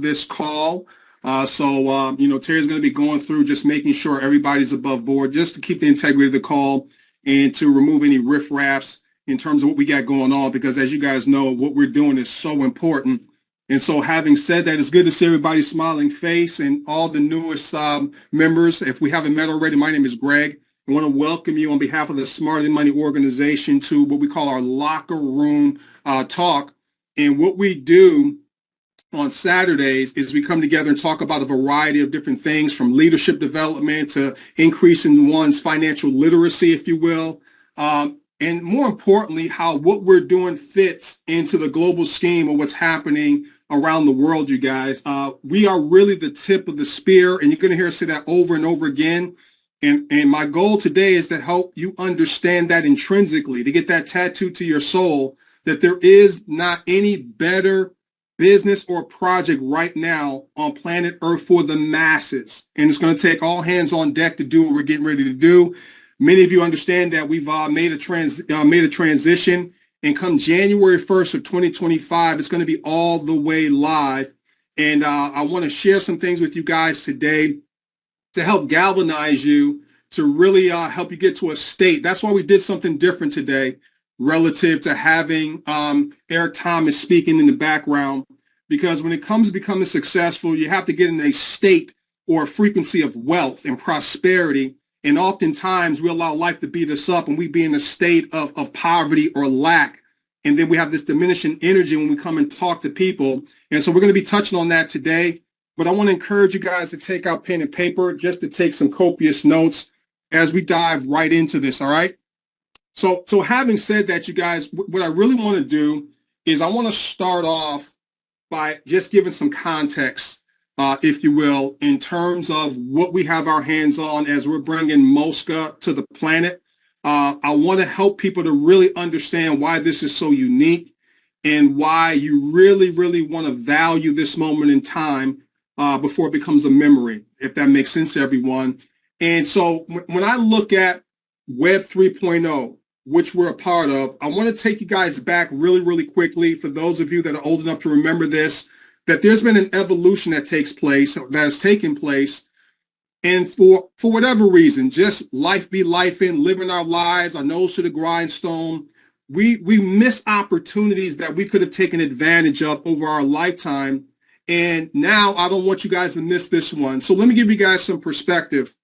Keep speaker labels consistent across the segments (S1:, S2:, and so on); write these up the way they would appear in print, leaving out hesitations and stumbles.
S1: this call. Terry's going to be going through just making sure everybody's above board, just to keep the integrity of the call and to remove any riffraffs in terms of what we got going on, because as you guys know, what we're doing is so important. And so having said that, it's good to see everybody's smiling face and all the newest members. If we haven't met already, my name is Greg. I want to welcome you on behalf of the Smarter Than Money organization to what we call our locker room talk. And what we do on Saturdays is we come together and talk about a variety of different things, from leadership development to increasing one's financial literacy, if you will. And more importantly, how what we're doing fits into the global scheme of what's happening around the world, you guys. We are really the tip of the spear, and you're going to hear us say that over and over again. And my goal today is to help you understand that intrinsically, to get that tattooed to your soul, that there is not any better business or project right now on planet Earth for the masses. And it's going to take all hands on deck to do what we're getting ready to do. Many of you understand that we've made a transition, and come January 1st of 2025, it's going to be all the way live. And I want to share some things with you guys today to help galvanize you, to really help you get to a state. That's why we did something different today relative to having Eric Thomas speaking in the background, because when it comes to becoming successful, you have to get in a state or a frequency of wealth and prosperity. And oftentimes we allow life to beat us up and we be in a state of poverty or lack. And then we have this diminishing energy when we come and talk to people. And so we're going to be touching on that today. But I want to encourage you guys to take out pen and paper just to take some copious notes as we dive right into this. All right. So having said that, you guys, what I really want to do is I want to start off by just giving some context, if you will, in terms of what we have our hands on as we're bringing Mosca to the planet. I want to help people to really understand why this is so unique and why you really, really want to value this moment in time before it becomes a memory, if that makes sense to everyone. And so when I look at Web 3.0, which we're a part of, I want to take you guys back really, really quickly, for those of you that are old enough to remember this, that there's been an evolution that has taken place. And for whatever reason, just life be life in, living our lives, our nose to the grindstone, we miss opportunities that we could have taken advantage of over our lifetime. And now I don't want you guys to miss this one. So let me give you guys some perspective.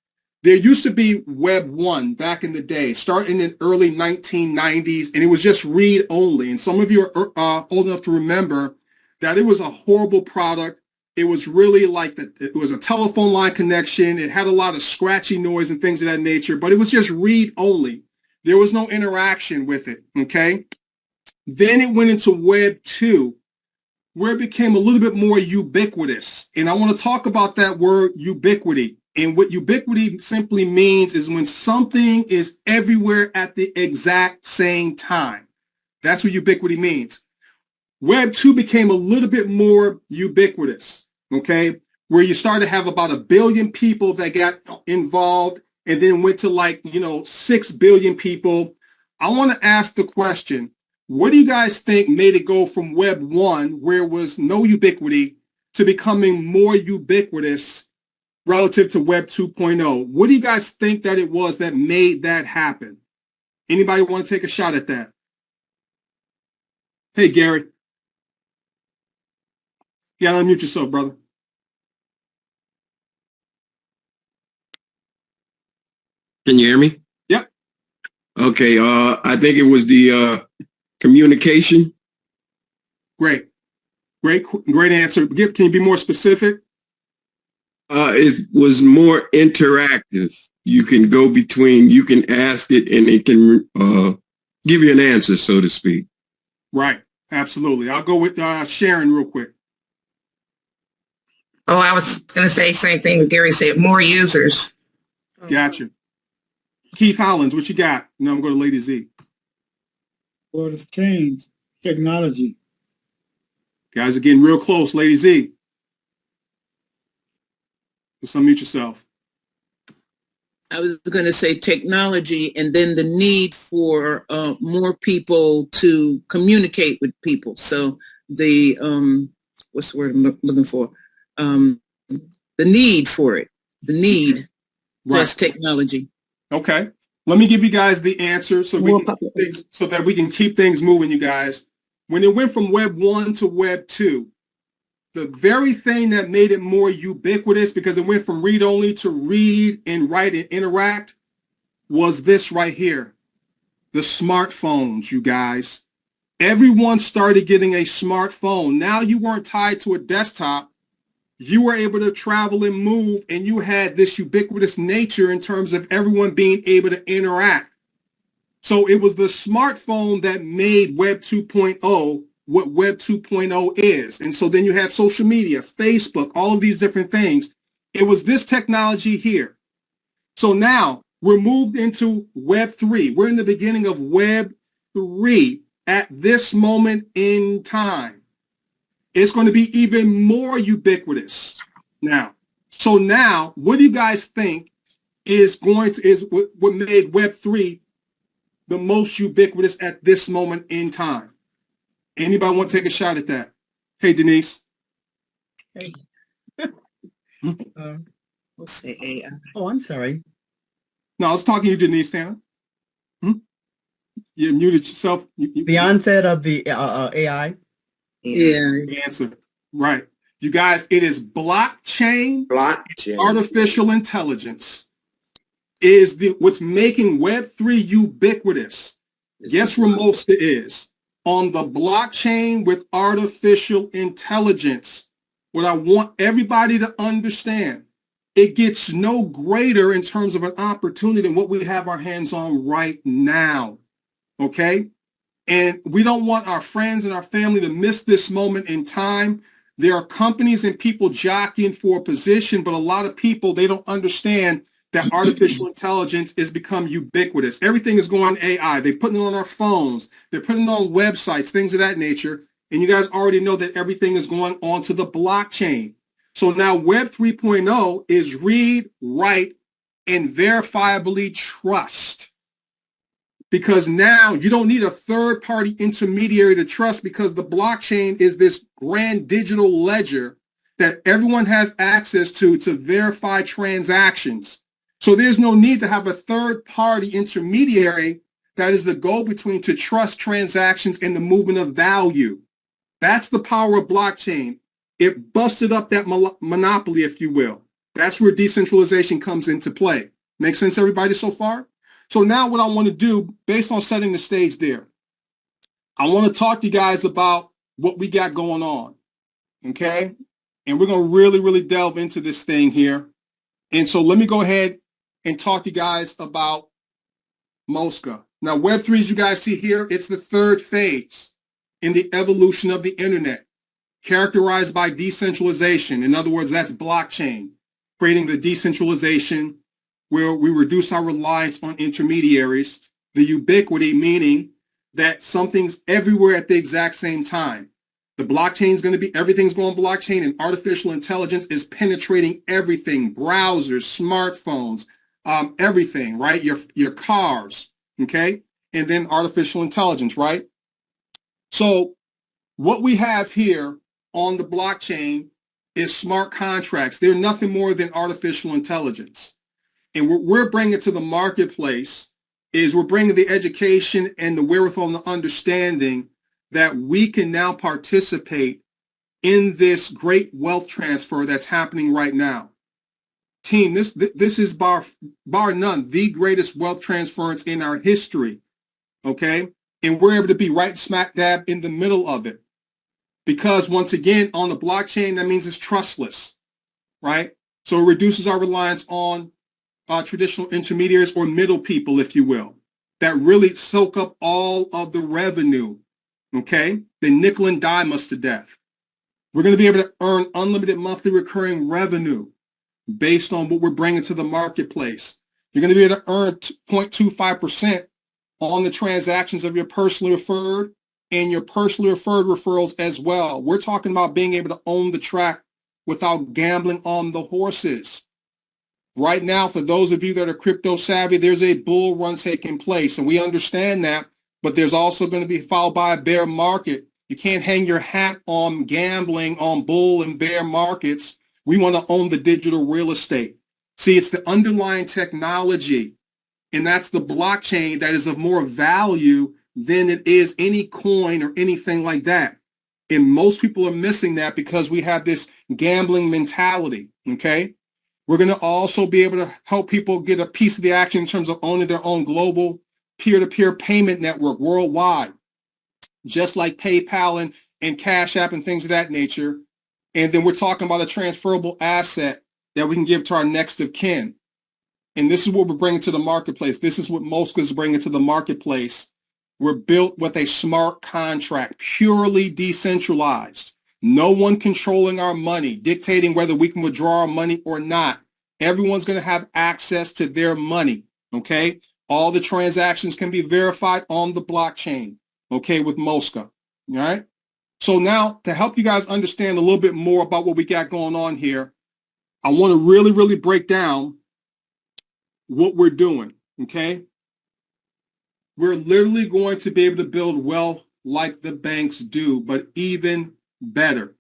S1: There used to be Web 1 back in the day, starting in early 1990s, and it was just read only. And some of you are old enough to remember that it was a horrible product. It was really like it was a telephone line connection. It had a lot of scratchy noise and things of that nature, but it was just read only. There was no interaction with it, okay? Then it went into Web 2, where it became a little bit more ubiquitous. And I want to talk about that word ubiquity. And what ubiquity simply means is when something is everywhere at the exact same time. That's what ubiquity means. Web 2 became a little bit more ubiquitous, okay, where you started to have about 1 billion people that got involved, and then went to 6 billion people. I want to ask the question, what do you guys think made it go from Web 1, where it was no ubiquity, to becoming more ubiquitous relative to Web 2.0? What do you guys think that it was that made that happen? Anybody want to take a shot at that? Hey, Gary. You gotta unmute yourself, brother.
S2: Can you hear me?
S1: Yep.
S2: Okay. I think it was the communication.
S1: Great answer. Can you be more specific?
S2: It was more interactive. You can go between, you can ask it and it can give you an answer, so to speak.
S1: Right. Absolutely. I'll go with Sharon real quick.
S3: Oh, I was going to say the same thing Gary said, more users.
S1: Gotcha. Keith Hollins, what you got? Now I'm going to Lady Z.
S4: Well, it's changed. Technology.
S1: Guys are getting real close. Lady Z. Just unmute yourself.
S5: I was going to say technology, and then the need for more people to communicate with people. So the, what's the word I'm looking for? um, the need for it, the need plus
S1: Right.
S5: technology.
S1: Okay. Let me give you guys the answer so
S5: More
S1: so that we can keep things moving, you guys. When it went from Web 1 to Web 2, the very thing that made it more ubiquitous, because it went from read only to read and write and interact, was this right here. The smartphones, you guys. Everyone started getting a smartphone. Now you weren't tied to a desktop. You were able to travel and move, and you had this ubiquitous nature in terms of everyone being able to interact. So it was the smartphone that made Web 2.0 what Web 2.0 is. And so then you have social media, Facebook, all of these different things. It was this technology here. So now we're moved into Web 3. We're in the beginning of Web 3 at this moment in time. It's going to be even more ubiquitous now. So now, what do you guys think is what made Web 3 the most ubiquitous at this moment in time? Anybody want to take a shot at that? Hey, Denise.
S6: Hey.
S5: We'll say AI.
S6: Oh, I'm sorry.
S1: No, I was talking to you, Denise, Santa. You muted yourself.
S6: The onset of the AI.
S5: Yeah.
S1: The answer. Right. You guys, it is blockchain,
S2: Blockchain.
S1: artificial intelligence is what's making Web3 ubiquitous. Guess where Mosca is? On the blockchain with artificial intelligence. What I want everybody to understand, it gets no greater in terms of an opportunity than what we have our hands on right now. Okay? And we don't want our friends and our family to miss this moment in time. There are companies and people jockeying for a position, but a lot of people, they don't understand that artificial intelligence is become ubiquitous. Everything is going AI. They're putting it on our phones. They're putting it on websites, things of that nature. And you guys already know that everything is going onto the blockchain. So now Web 3.0 is read, write, and verifiably trust. Because now you don't need a third-party intermediary to trust, because the blockchain is this grand digital ledger that everyone has access to verify transactions. So there's no need to have a third-party intermediary that is the go-between to trust transactions and the movement of value. That's the power of blockchain. It busted up that monopoly, if you will. That's where decentralization comes into play. Make sense, everybody, so far? So now what I want to do, based on setting the stage there, I want to talk to you guys about what we got going on, okay? And we're going to really, really delve into this thing here. And so let me go ahead and talk to you guys about Mosca. Now, Web3, as you guys see here, it's the third phase in the evolution of the internet, characterized by decentralization. In other words, that's blockchain, creating the decentralization where we reduce our reliance on intermediaries, the ubiquity, meaning that something's everywhere at the exact same time. The blockchain is going to be, everything's going blockchain, and artificial intelligence is penetrating everything, browsers, smartphones, everything, right? Your cars, okay? And then artificial intelligence, right? So what we have here on the blockchain is smart contracts. They're nothing more than artificial intelligence. And what we're bringing to the marketplace is we're bringing the education and the wherewithal and the understanding that we can now participate in this great wealth transfer that's happening right now. Team, this is bar none the greatest wealth transference in our history, okay? And we're able to be right smack dab in the middle of it. Because once again, on the blockchain, that means it's trustless, right? So it reduces our reliance on traditional intermediaries or middle people, if you will, that really soak up all of the revenue, okay? They nickel and dime us to death. We're going to be able to earn unlimited monthly recurring revenue based on what we're bringing to the marketplace. You're going to be able to earn 0.25% on the transactions of your personally referred and your personally referred referrals as well. We're talking about being able to own the track without gambling on the horses. Right now, for those of you that are crypto savvy, there's a bull run taking place, and we understand that, but there's also going to be followed by a bear market. You can't hang your hat on gambling on bull and bear markets We want to own the digital real estate. See, it's the underlying technology, and that's the blockchain that is of more value than it is any coin or anything like that. And most people are missing that because we have this gambling mentality, okay? We're going to also be able to help people get a piece of the action in terms of owning their own global peer-to-peer payment network worldwide, just like PayPal and Cash App and things of that nature. And then we're talking about a transferable asset that we can give to our next of kin. And this is what we're bringing to the marketplace. This is what Mosca is bringing to the marketplace. We're built with a smart contract, purely decentralized. No one controlling our money, dictating whether we can withdraw our money or not. Everyone's going to have access to their money, okay? All the transactions can be verified on the blockchain, okay, with Mosca, all right? So now, to help you guys understand a little bit more about what we got going on here, I want to really, really break down what we're doing, okay? We're literally going to be able to build wealth like the banks do, but even better.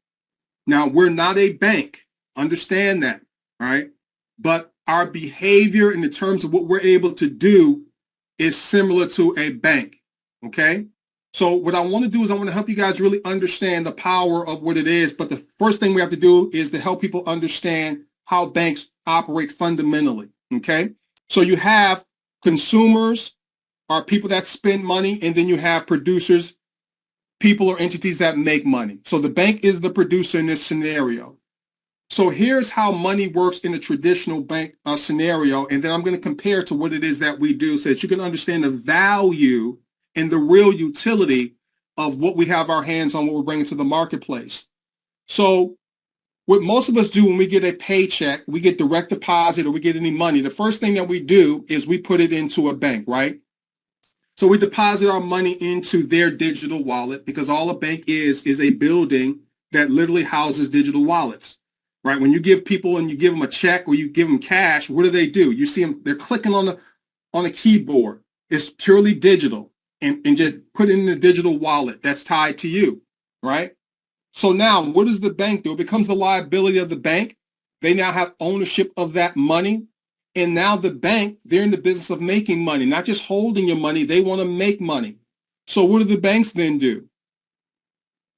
S1: Now, we're not a bank. Understand that, right? But our behavior in the terms of what we're able to do is similar to a bank, okay? So what I want to do is I want to help you guys really understand the power of what it is. But the first thing we have to do is to help people understand how banks operate fundamentally, okay? So you have consumers are people that spend money, and then you have producers, people or entities that make money. So the bank is the producer in this scenario. So here's how money works in a traditional bank scenario, and then I'm going to compare to what it is that we do so that you can understand the value and the real utility of what we have our hands on, what we're bringing to the marketplace. So what most of us do when we get a paycheck, we get direct deposit or we get any money, the first thing that we do is we put it into a bank, right? So we deposit our money into their digital wallet because all a bank is a building that literally houses digital wallets, right? When you give people and you give them a check or you give them cash, what do? You see them, they're clicking on the keyboard. It's purely digital and just put it in the digital wallet that's tied to you, right? So now what does the bank do? It becomes the liability of the bank. They now have ownership of that money. And now the bank, they're in the business of making money, not just holding your money. They want to make money. So what do the banks then do?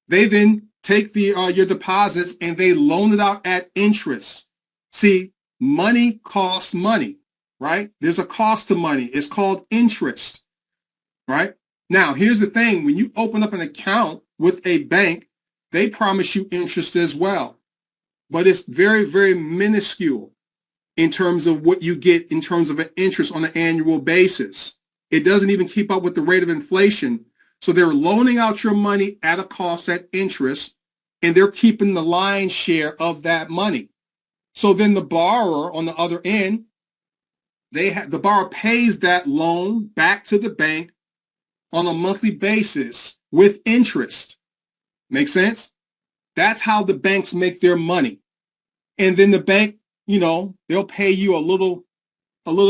S1: They then take your deposits and they loan it out at interest. See, money costs money, right? There's a cost to money. It's called interest, right? Now, here's the thing. When you open up an account with a bank, they promise you interest as well. But it's very, very minuscule in terms of what you get in terms of an interest on an annual basis. It doesn't even keep up with the rate of inflation. So they're loaning out your money at a cost at interest, and they're keeping the lion's share of that money. So then the borrower on the other end, the borrower pays that loan back to the bank on a monthly basis with interest. Make sense? That's how the banks make their money. And then the bank, they'll pay you a little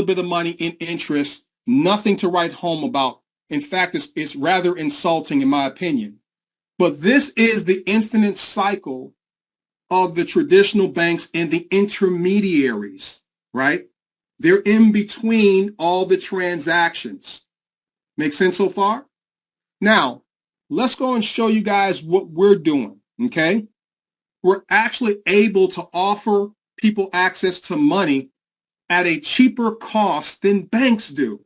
S1: bit of money in interest, nothing to write home about. In fact, it's rather insulting in my opinion. But this is the infinite cycle of the traditional banks and the intermediaries, right? They're in between all the transactions. Make sense so far? Now, let's go and show you guys what we're doing, okay? We're actually able to offer people access to money at a cheaper cost than banks do,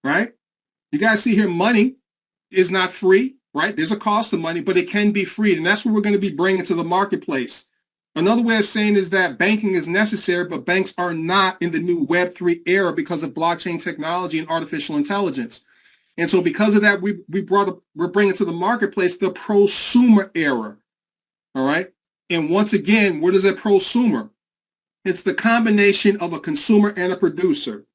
S1: right? You guys see here, money is not free, right? There's a cost to money, but it can be free. And that's what we're going to be bringing to the marketplace. Another way of saying is that banking is necessary, but banks are not in the new Web3 era because of blockchain technology and artificial intelligence. And so because of that, we're bringing to the marketplace the prosumer era, all right? And once again, what is a prosumer? It's the combination of a consumer and a producer.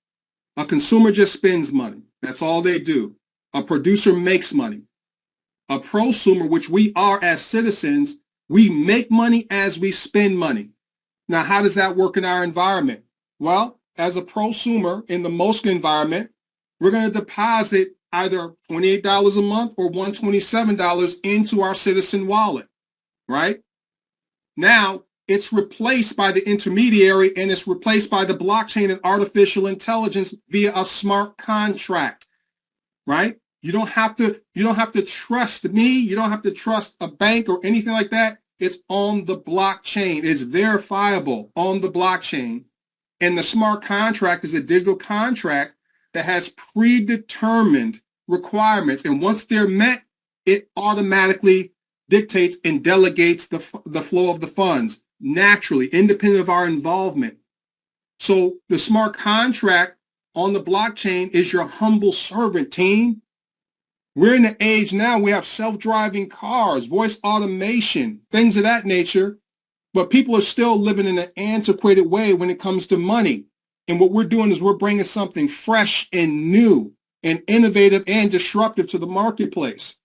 S1: A consumer just spends money. That's all they do. A producer makes money. A prosumer, which we are as citizens, we make money as we spend money. Now, how does that work in our environment? Well, as a prosumer in the Mosca environment, we're going to deposit either $28 a month or $127 into our citizen wallet, right? Now, it's replaced by the intermediary, and it's replaced by the blockchain and artificial intelligence via a smart contract, right? You don't have to trust me. You don't have to trust a bank or anything like that. It's on the blockchain. It's verifiable on the blockchain. And the smart contract is a digital contract that has predetermined requirements. And once they're met, it automatically dictates and delegates the flow of the funds naturally, independent of our involvement. So the smart contract on the blockchain is your humble servant, team. We're in the age now, we have self-driving cars, voice automation, things of that nature, but people are still living in an antiquated way when it comes to money. And what we're doing is we're bringing something fresh and new and innovative and disruptive to the marketplace.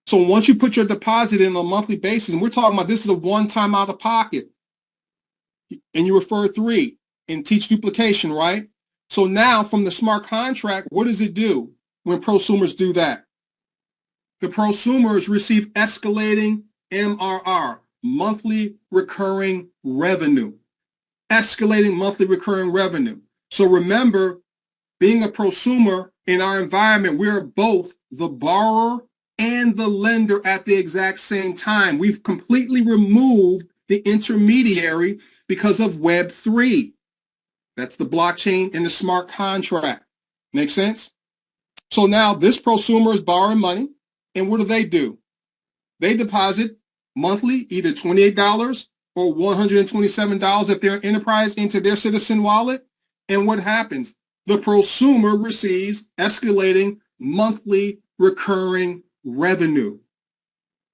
S1: So once you put your deposit in on a monthly basis, and we're talking about this is a one-time out of pocket, and you refer 3 and teach duplication, right? So now from the smart contract, what does it do when prosumers do that? The prosumers receive escalating MRR, monthly recurring revenue. Escalating monthly recurring revenue. So remember, being a prosumer in our environment, we're both the borrower and the lender at the exact same time. We've completely removed the intermediary because of Web3. That's the blockchain and the smart contract. Make sense? So now this prosumer is borrowing money, and what do? They deposit monthly either $28 or $127 if they're an enterprise into their citizen wallet. And what happens? The prosumer receives escalating monthly recurring revenue.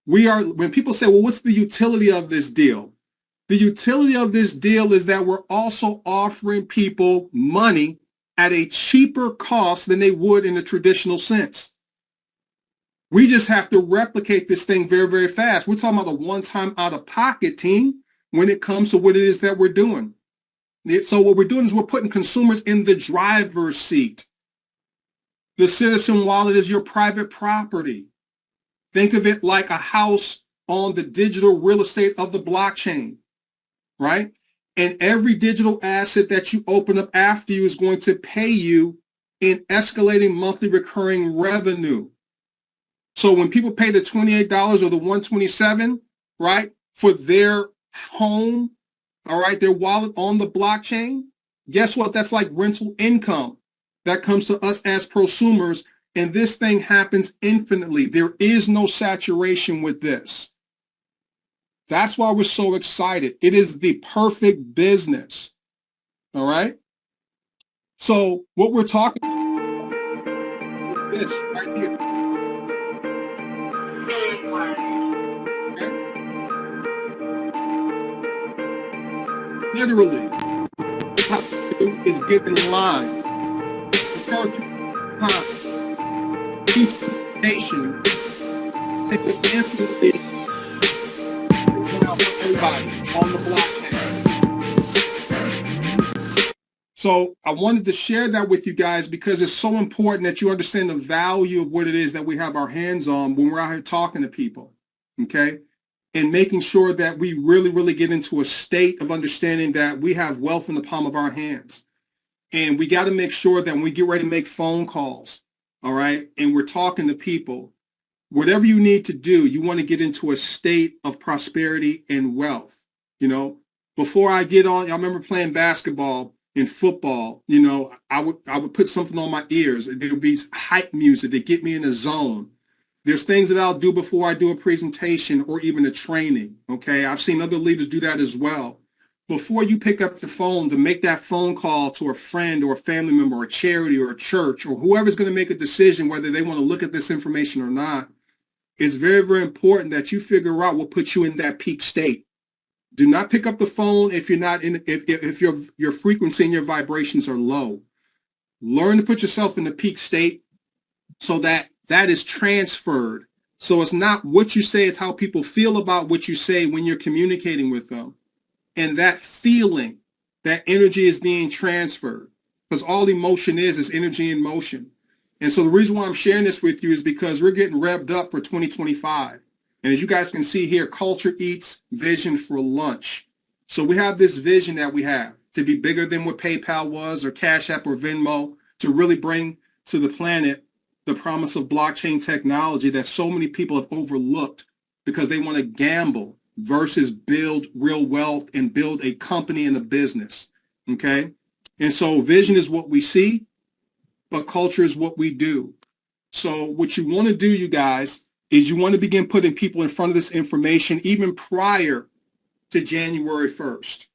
S1: When people say, well, what's the utility of this deal? The utility of this deal is that we're also offering people money at a cheaper cost than they would in a traditional sense. We just have to replicate this thing very, very fast. We're talking about a one-time out-of-pocket, team, when it comes to what it is that we're doing. So what we're doing is we're putting consumers in the driver's seat. The citizen wallet is your private property. Think of it like a house on the digital real estate of the blockchain, right? And every digital asset that you open up after you is going to pay you in escalating monthly recurring revenue. So when people pay the $28 or the $127, right, for their home, all right, their wallet on the blockchain, guess what? That's like rental income that comes to us as prosumers, and this thing happens infinitely. There is no saturation with this. That's why we're so excited. It is the perfect business, all right? So what we're talking about is this right here. Literally, what I have to do is get in line. Refer to information and instantly for everybody on the blockchain. So I wanted to share that with you guys because it's so important that you understand the value of what it is that we have our hands on when we're out here talking to people, okay? And making sure that we really, really get into a state of understanding that we have wealth in the palm of our hands. And we got to make sure that when we get ready to make phone calls, all right, and we're talking to people, whatever you need to do, you want to get into a state of prosperity and wealth. You know, before I get on, I remember playing basketball and football, you know, I would put something on my ears. There would be hype music to get me in a zone. There's things that I'll do before I do a presentation or even a training, okay? I've seen other leaders do that as well. Before you pick up the phone to make that phone call to a friend or a family member or a charity or a church or whoever's going to make a decision whether they want to look at this information or not, it's very, very important that you figure out what puts you in that peak state. Do not pick up the phone if you're not in, if your frequency and your vibrations are low. Learn to put yourself in the peak state so that is transferred. So it's not what you say, it's how people feel about what you say when you're communicating with them. And that feeling, that energy is being transferred. Because all emotion is energy in motion. And so the reason why I'm sharing this with you is because we're getting revved up for 2025. And as you guys can see here, culture eats vision for lunch. So we have this vision that we have to be bigger than what PayPal was or Cash App or Venmo, to really bring to the planet the promise of blockchain technology that so many people have overlooked because they want to gamble versus build real wealth and build a company and a business. Okay. And so vision is what we see, but culture is what we do. So what you want to do, you guys, is you want to begin putting people in front of this information even prior to January 1st.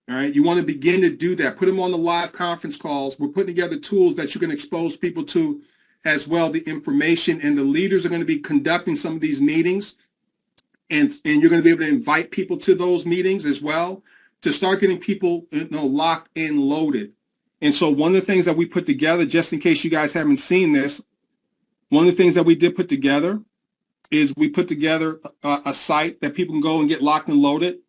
S1: All right. You want to begin to do that. Put them on the live conference calls. We're putting together tools that you can expose people to as well, the information, and the leaders are going to be conducting some of these meetings. And you're going to be able to invite people to those meetings as well to start getting people, locked and loaded. And so one of the things that we put together, just in case you guys haven't seen this, one of the things that we did put together is we put together a site that people can go and get locked and loaded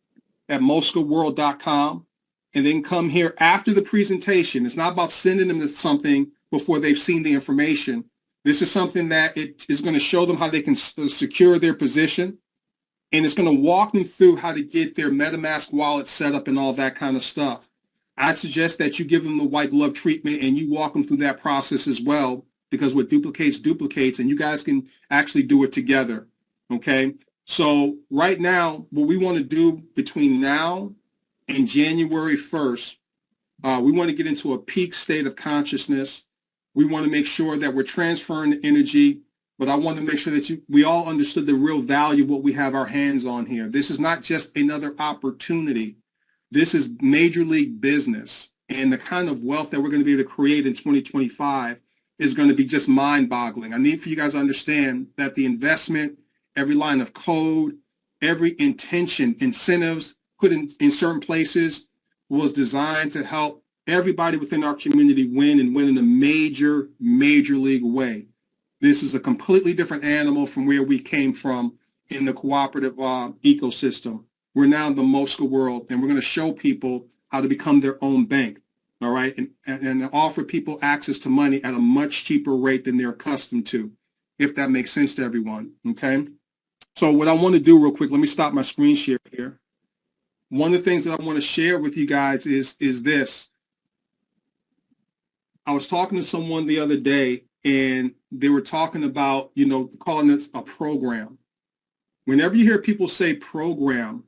S1: at moscaworld.com, and then come here after the presentation. It's not about sending them to something before they've seen the information. This is something that it is going to show them how they can secure their position, and it's going to walk them through how to get their MetaMask wallet set up and all that kind of stuff. I'd suggest that you give them the white glove treatment and you walk them through that process as well, because what duplicates, and you guys can actually do it together. Okay. So right now, what we want to do between now and January 1st, we want to get into a peak state of consciousness. We want to make sure that we're transferring the energy, but I want to make sure that we all understood the real value of what we have our hands on here. This is not just another opportunity. This is major league business, and the kind of wealth that we're going to be able to create in 2025 is going to be just mind-boggling. I need for you guys to understand that the investment, every line of code, every intention, incentives put in certain places was designed to help everybody within our community win, and win in a major, major league way. This is a completely different animal from where we came from in the cooperative ecosystem. We're now in the Mosca world, and we're going to show people how to become their own bank. All right, and offer people access to money at a much cheaper rate than they're accustomed to, if that makes sense to everyone. Okay. So what I want to do real quick, let me stop my screen share here. One of the things that I want to share with you guys is this. I was talking to someone the other day, and they were talking about, calling this a program. Whenever you hear people say program,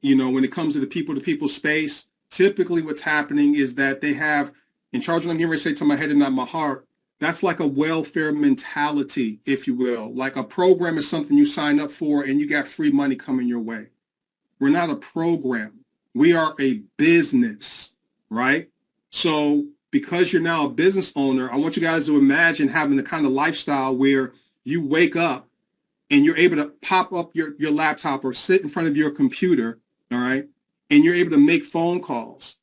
S1: when it comes to the people-to-people space, typically what's happening is that they have, in charge of, I'm getting ready to say to my head and not my heart, that's like a welfare mentality, if you will. Like a program is something you sign up for and you got free money coming your way. We're not a program. We are a business, right? So because you're now a business owner, I want you guys to imagine having the kind of lifestyle where you wake up and you're able to pop up your laptop or sit in front of your computer, all right? And you're able to make phone calls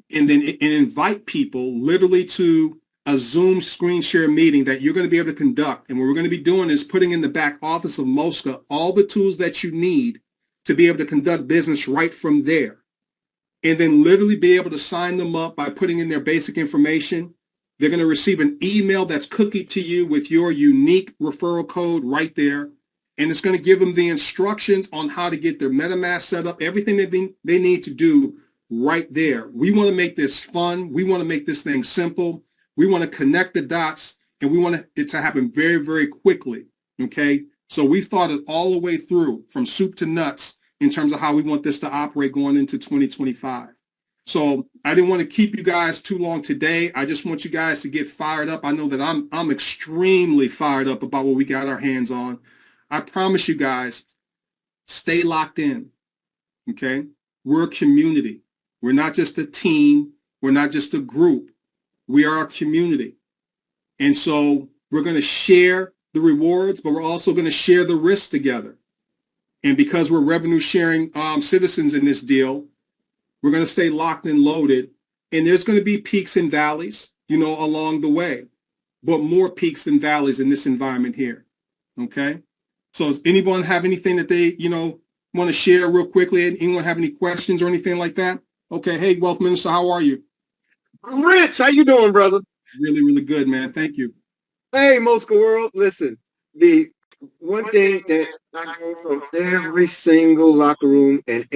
S1: and then invite people literally to a Zoom screen share meeting that you're going to be able to conduct. And what we're going to be doing is putting in the back office of Mosca all the tools that you need to be able to conduct business right from there. And then literally be able to sign them up by putting in their basic information. They're going to receive an email that's cookied to you with your unique referral code right there. And it's going to give them the instructions on how to get their MetaMask set up, everything they need to do right there. We want to make this fun. We want to make this thing simple. We want to connect the dots, and we want it to happen very, very quickly. Okay. So we thought it all the way through from soup to nuts in terms of how we want this to operate going into 2025. So I didn't want to keep you guys too long today. I just want you guys to get fired up. I know that I'm extremely fired up about what we got our hands on. I promise you guys, stay locked in, okay? We're a community. We're not just a team. We're not just a group. We are a community. And so we're going to share the rewards, but we're also going to share the risks together. And because we're revenue sharing citizens in this deal, we're going to stay locked and loaded. And there's going to be peaks and valleys, along the way, but more peaks than valleys in this environment here, okay? So does anyone have anything that they, want to share real quickly? Anyone have any questions or anything like that? Okay. Hey, Wealth Minister, how are you?
S2: I'm Rich. How you doing, brother?
S1: Really, really good, man. Thank you.
S2: Hey, Mosca World. Listen, the one thing that I go from every single locker room and